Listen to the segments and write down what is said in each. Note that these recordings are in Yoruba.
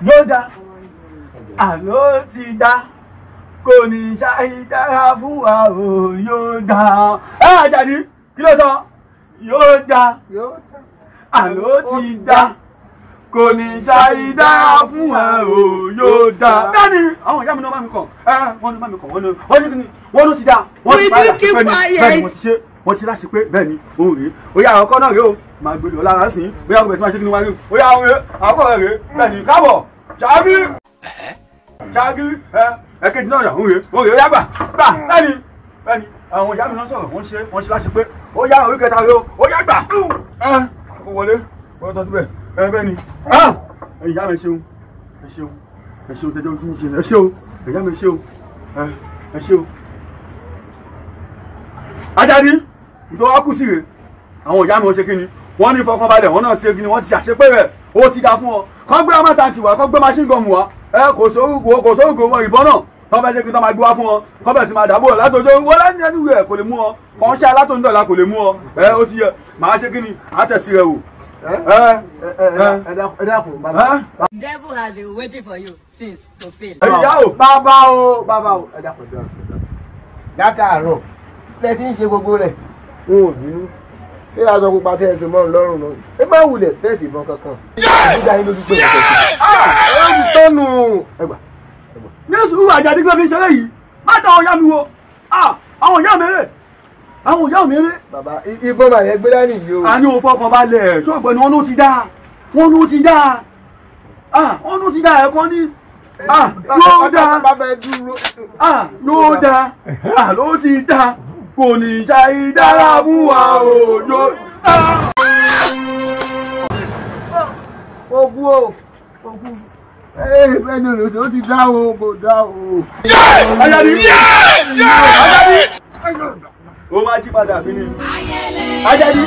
yóò dá àló ti dá kò ní ṣàìdára fún wa o yóò dá. Àjàdí kí ló sọ yóò dá àló ti dá kò ní ṣàìdára fún wa o yóò dá. Bẹ́ẹ̀ni àwọn ìyá mi náà bá mi kàn wọ́n ní bá mi kàn wọ́n ló ti dá wọ́n ti bá yà pé bẹ́ẹ̀ni wọ́n ti ṣe wọ́n ti láti pé bẹ́ẹ̀ ni òun rèé ó yá ọkọ náà rèé o máa gbé lọ lára sí i bóyá ọkọ bẹ̀rẹ̀ tí máa ṣe kí ni wọ́n rí ó yá àwọn rèé àkọ́ rẹ̀ rèé bẹ́ẹ̀ ni káàbọ̀ ṣáájú ẹ̀kejì náà òun rèé ó yá gbà bẹ́ẹ̀ ni àwọn ìyá mi náà sọ̀rọ̀ wọ́n ṣe láti pé ó yá orí kẹta rèé ó yá gbà ó wọlé wọ́n tọ́ síbẹ̀ bẹ́ẹ̀ ni ìyá mi ṣeun tẹ́jọ́ ojú mi ṣe ẹ ṣe o ìyá mi ṣe o ẹ ṣe o. Ajadi ìjọ wá kú sí rè àwọn ìyá mi wọ́n ṣe kí ni wọ́n ní fọkànbalẹ̀ wọ́n náà ti ṣe kí ni wọ́n ti ṣàṣepé rẹ̀ ó ti dá fún ọ kọ́ gbé ọmọ tàǹkì wá kọ́ gbé machine gun wá kò sóògùn ìbọn náà tọ́ fẹ́ ṣe kí n tọ́ máa gbé wá fún ọ kọ́ bẹ̀ tí máa dàbò látọjọ́ wọ́n láti ẹnu rẹ̀ kò lè mú ọ kàn ṣe alátòǹdọ̀là kò lè mú ọ ó ti yẹ màá ṣe kí ni àtẹ̀sí rẹ̀ wò. Devil has been waiting for you since to fail. Bàbá o ẹ dákun látàárọ̀ lẹ ti ń ṣe gbogbo rẹ̀ n ò bínú ṣé aṣọ pupa tẹ́ ẹ fi mọ́ lọ́rùn náà ẹ má wulẹ̀ fẹ́ẹ̀sì ìbọn kankan nígbà yín lójú pé ẹ ti tọ́nu ẹgbà. ní sùúrù Àjàdí kí ló fi ṣeré yìí má ta ọ̀yá mi wo àwọn ìyá mi rè àwọn ìyá mi rè. Bàbá ìbọn màá yẹn gbé dání yìí o. a ní òun fọkàn balẹ̀ tó ìgbẹ́ ni wọ́n ló ti dá wọ́n ló ti dá ẹ̀kọ́ ní yóò dá yóò dá ló ti dá kò ní ṣàìdára fún wa o yóò dá. Ogún bẹ́ẹ̀ ni olùsọ ti dá o kò dá o. Ajadi o máa jí padà bí ni. Ajadi.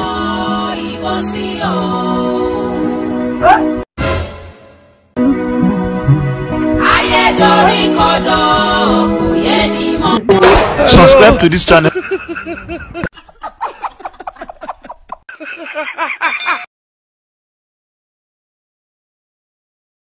Subscribe to this channel.